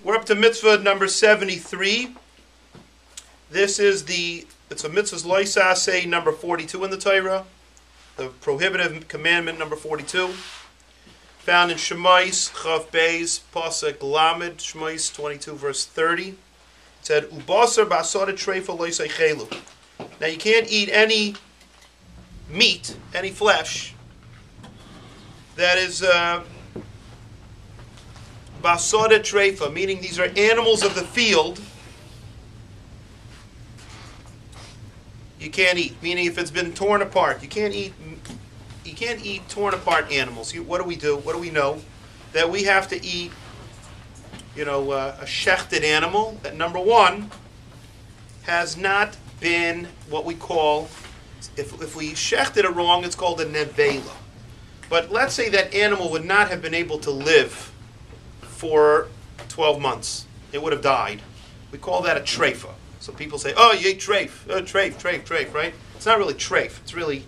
We're up to mitzvah number 73. It's a mitzvah's loisase number 42 in the Torah, the prohibitive commandment number 42, found in Shemais Chav Beis Pasuk Lamed, Shemais 22 verse 30. It said, "Ubasar ba'asada treifa loisaychelu." Now you can't eat any meat, any flesh that is basada treifa, meaning these are animals of the field. You can't eat, meaning if it's been torn apart, you can't eat torn apart animals. What do we do? What do we know? That we have to eat, a shechted animal that, number one, has not been what we call, if we shechted it wrong, it's called a nevela. But let's say that animal would not have been able to live for 12 months. It would have died. We call that a treifa. So people say, oh, you ate treif. Treif, right? It's not really treif. It's really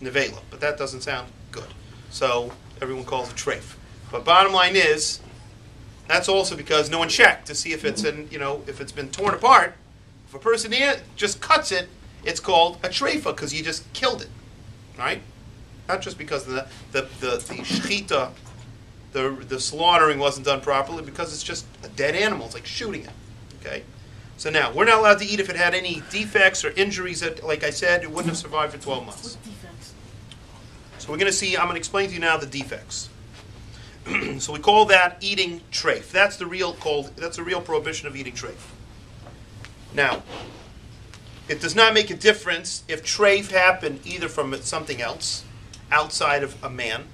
nevela. But that doesn't sound good. So everyone calls it treif. But bottom line is, that's also because no one checked to see if it's if it's been torn apart. If a person just cuts it, it's called a treifa because you just killed it, right? Not just because the shechita, the slaughtering wasn't done properly, because it's just a dead animal. It's like shooting it. Okay? So now, we're not allowed to eat if it had any defects or injuries that, like I said, it wouldn't have survived for 12 months. What defects? So we're going to see, I'm going to explain to you now the defects. So we call that eating treif. That's the real prohibition of eating treif. Now, it does not make a difference if treif happened either from something else, outside of a man,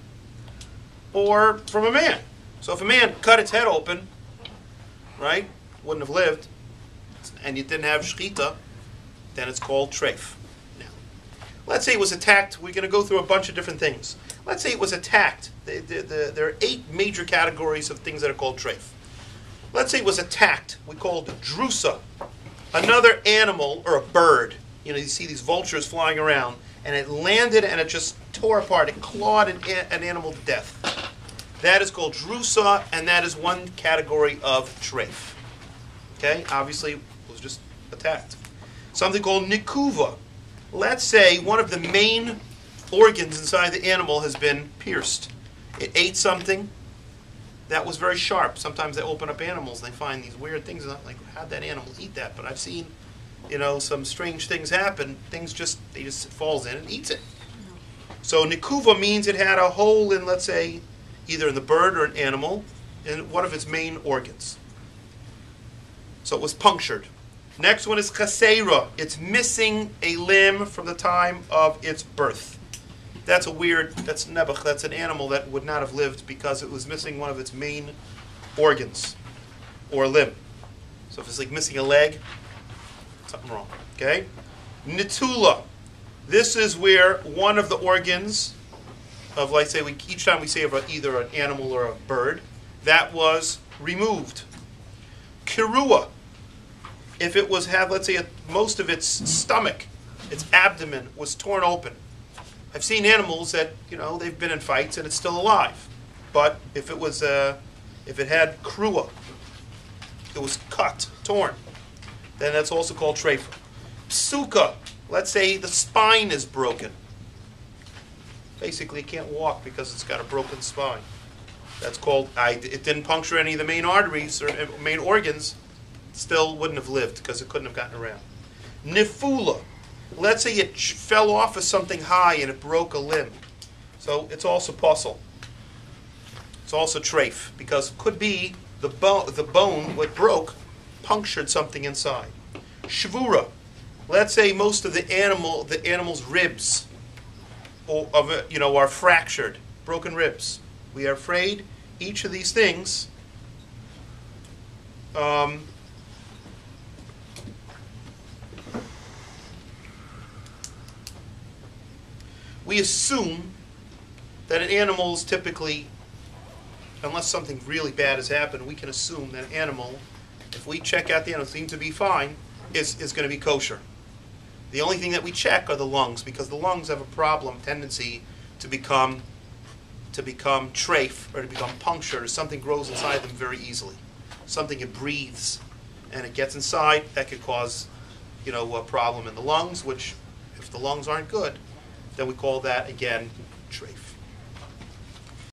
or from a man. So if a man cut its head open, right, wouldn't have lived, and you didn't have shechita, then it's called treif. Now, let's say it was attacked. We're going to go through a bunch of different things. Let's say it was attacked. There are 8 major categories of things that are called treif. Let's say it was attacked. We call it drusa. Another animal, or a bird, you see these vultures flying around, and it landed and it just tore apart. It clawed an animal to death. That is called drusa, and that is one category of treif. Okay? Obviously, it was just attacked. Something called nikuva. Let's say one of the main organs inside the animal has been pierced. It ate something that was very sharp. Sometimes they open up animals and they find these weird things. And I'm like, how'd that animal eat that? But I've seen, some strange things happen. They just falls in and eats it. So nikuva means it had a hole in, let's say, either in the bird or an animal, in one of its main organs. So it was punctured. Next one is chasera. It's missing a limb from the time of its birth. That's nebuch. That's an animal that would not have lived because it was missing one of its main organs or limb. So if it's like missing a leg, something wrong. Okay? Nitula. This is where one of the organs of, like, say, each time we say of either an animal or a bird, that was removed. Kirua. If it had, let's say, most of its stomach, its abdomen was torn open. I've seen animals that, they've been in fights and it's still alive. But if it had krua, it was cut, torn, then that's also called treifa. Psuka. Let's say the spine is broken. Basically, it can't walk because it's got a broken spine. That's called, it didn't puncture any of the main arteries or main organs, still wouldn't have lived because it couldn't have gotten around. Nifula. Let's say it fell off of something high and it broke a limb. So it's also puzzle. It's also treif, because it could be the bone, what broke, punctured something inside. Shvura. Let's say most of the animal's ribs are fractured, broken ribs. We are afraid each of these things we assume that an animal is typically, unless something really bad has happened, we can assume that an animal, if we check out the animal, seems to be fine, is going to be kosher. The only thing that we check are the lungs, because the lungs have a tendency to become treif, or to become punctured, or something grows inside them very easily. something it breathes and it gets inside, that could cause, a problem in the lungs, which if the lungs aren't good, then we call that, again, treif.